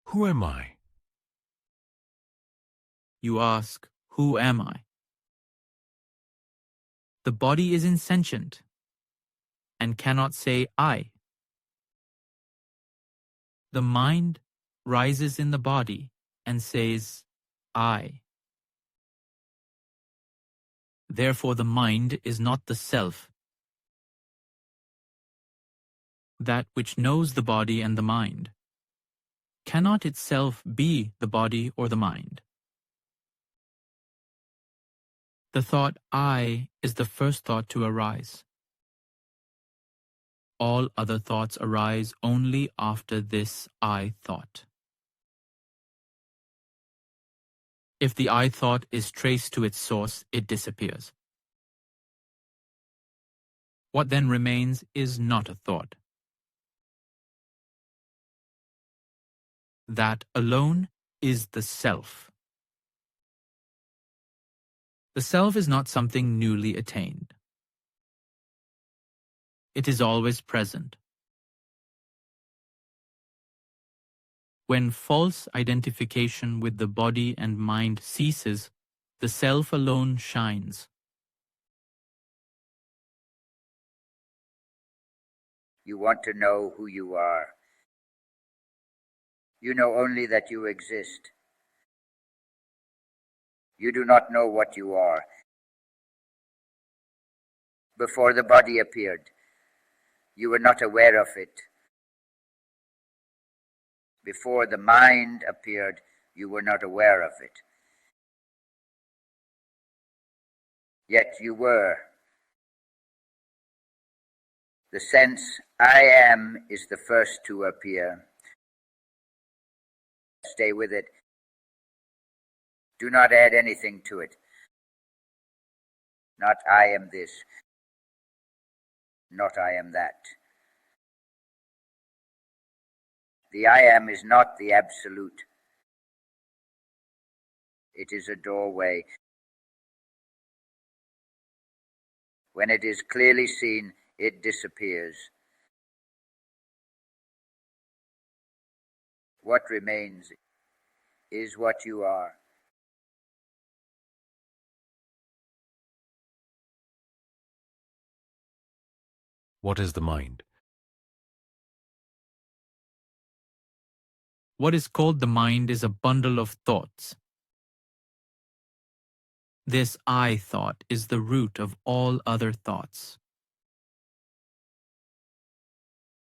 Who am I? You ask, who am I? The body is insentient and cannot say I. The mind rises in the body and says I. Therefore the mind is not the self, that which knows the body and the mind, cannot itself be the body or the mind. The thought I is the first thought to arise. All other thoughts arise only after this I thought. If the I thought is traced to its source, it disappears. What then remains is not a thought. That alone is the self. The self is not something newly attained. It is always present. When false identification with the body and mind ceases, the self alone shines. You want to know who you are. You know only that you exist. You do not know what you are. Before the body appeared, you were not aware of it. Before the mind appeared, you were not aware of it. Yet you were. The sense I am is the first to appear. Stay with it. Do not add anything to it. Not I am this, not I am that. The I am is not the absolute. It is a doorway. When it is clearly seen, it disappears. What remains is what you are. What is the mind? What is called the mind is a bundle of thoughts. This I thought is the root of all other thoughts.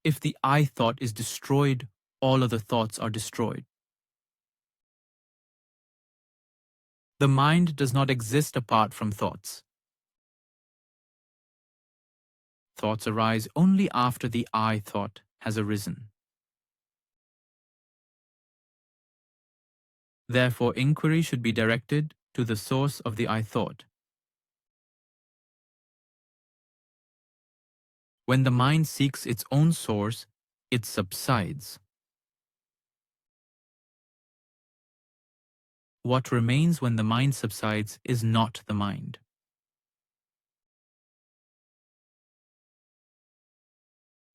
If the I thought is destroyed, all other thoughts are destroyed. The mind does not exist apart from thoughts. Thoughts arise only after the I thought has arisen. Therefore, inquiry should be directed to the source of the I thought. When the mind seeks its own source, it subsides. What remains when the mind subsides is not the mind.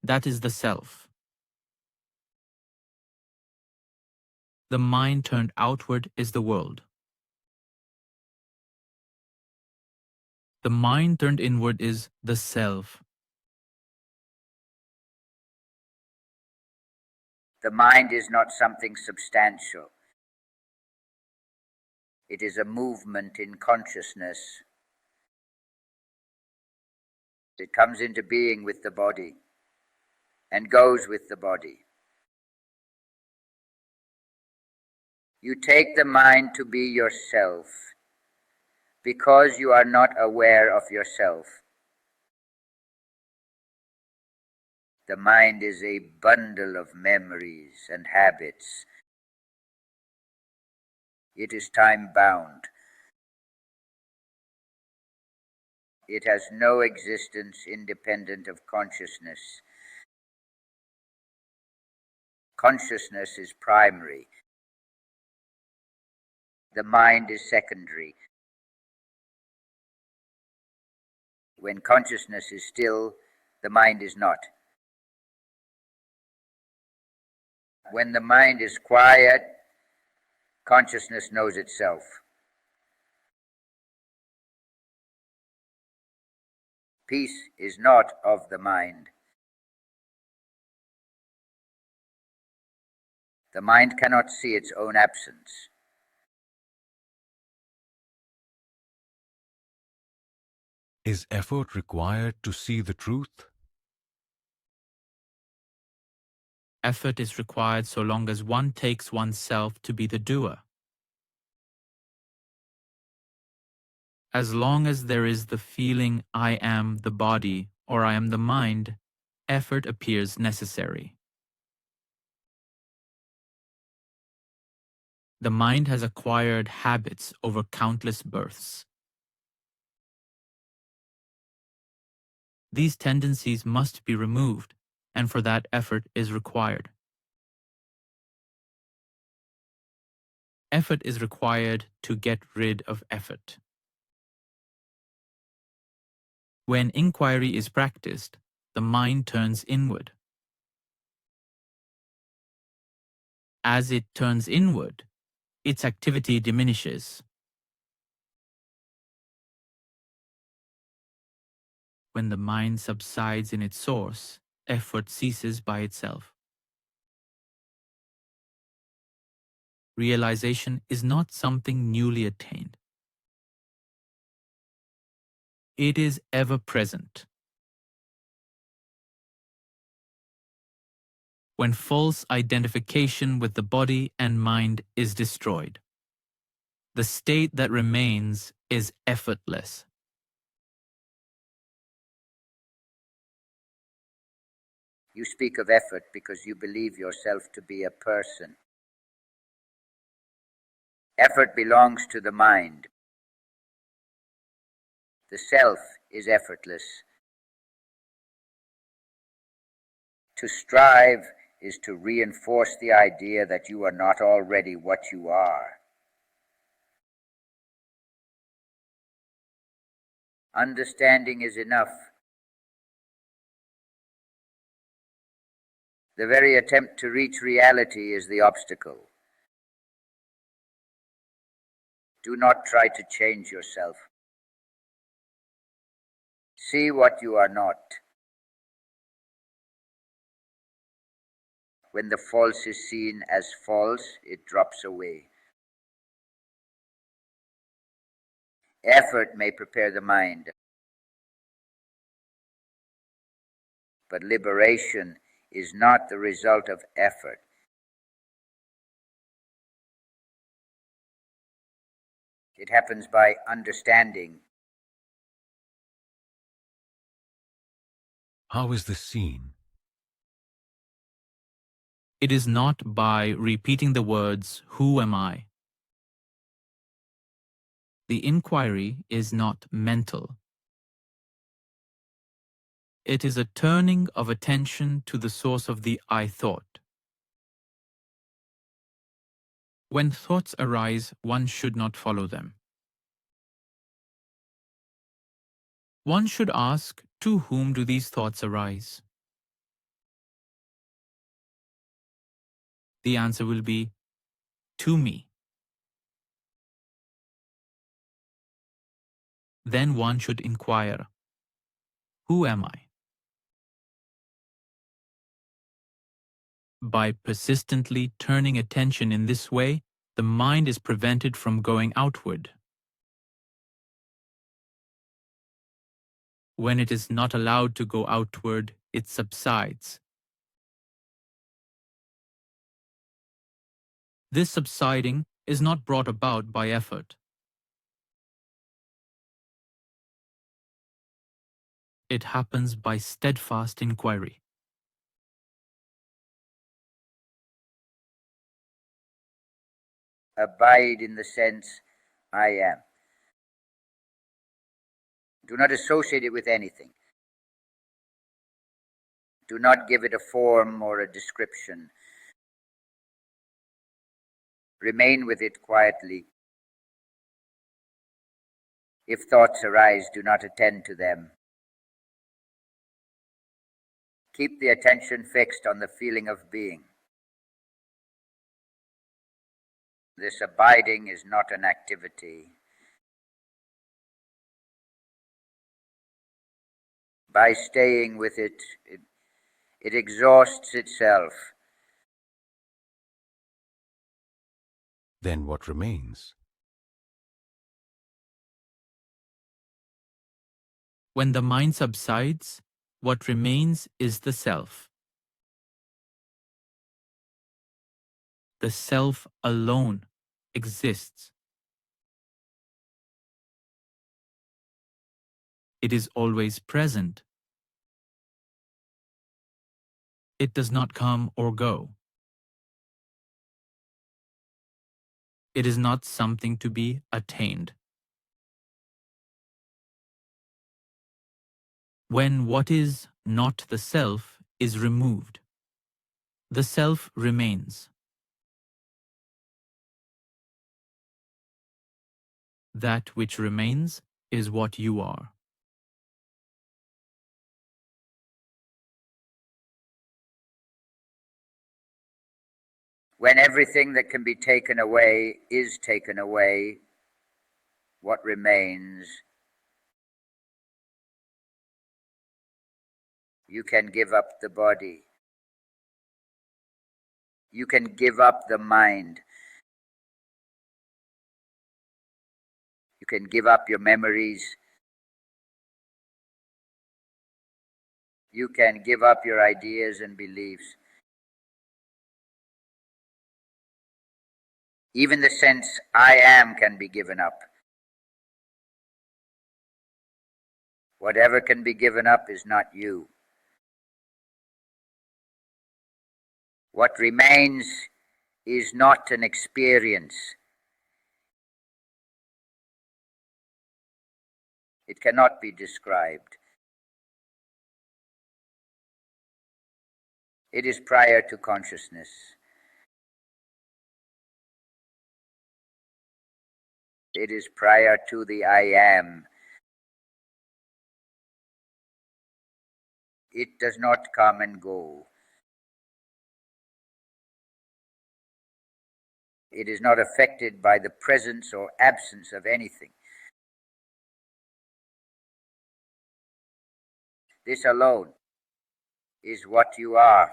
That is the self. The mind turned outward is the world. The mind turned inward is the self. The mind is not something substantial. It is a movement in consciousness. It comes into being with the body and goes with the body. You take the mind to be yourself because you are not aware of yourself. The mind is a bundle of memories and habits. It is time-bound. It has no existence independent of consciousness. Consciousness is primary. The mind is secondary. When consciousness is still, the mind is not. When the mind is quiet, consciousness knows itself. Peace is not of the mind. The mind cannot see its own absence. Is effort required to see the truth? Effort is required so long as one takes oneself to be the doer. As long as there is the feeling I am the body or I am the mind, effort appears necessary. The mind has acquired habits over countless births. These tendencies must be removed, and for that effort is required. Effort is required to get rid of effort. When inquiry is practiced, the mind turns inward. As it turns inward, its activity diminishes. When the mind subsides in its source, effort ceases by itself. Realization is not something newly attained. It is ever present. When false identification with the body and mind is destroyed, the state that remains is effortless. You speak of effort because you believe yourself to be a person. Effort belongs to the mind. The self is effortless. To strive is to reinforce the idea that you are not already what you are. Understanding is enough. The very attempt to reach reality is the obstacle. Do not try to change yourself. See what you are not. When the false is seen as false, it drops away. Effort may prepare the mind, but liberation is not the result of effort. It happens by understanding. How is this seen? It is not by repeating the words, "Who am I?" The inquiry is not mental. It is a turning of attention to the source of the I thought. When thoughts arise, one should not follow them. One should ask, to whom do these thoughts arise? The answer will be, to me. Then one should inquire, who am I? By persistently turning attention in this way, the mind is prevented from going outward. When it is not allowed to go outward, it subsides. This subsiding is not brought about by effort. It happens by steadfast inquiry. Abide in the sense, I am. Do not associate it with anything. Do not give it a form or a description. Remain with it quietly. If thoughts arise, do not attend to them. Keep the attention fixed on the feeling of being. This abiding is not an activity. By staying with it, it exhausts itself. Then what remains? When the mind subsides, what remains is the self. The self alone exists. It is always present. It does not come or go. It is not something to be attained. When what is not the self is removed, the self remains. That which remains is what you are. When everything that can be taken away is taken away, what remains? You can give up the body. You can give up the mind. You can give up your memories. You can give up your ideas and beliefs. Even the sense I am can be given up. Whatever can be given up is not you. What remains is not an experience. It cannot be described. It is prior to consciousness. It is prior to the I am. It does not come and go. It is not affected by the presence or absence of anything. This alone is what you are.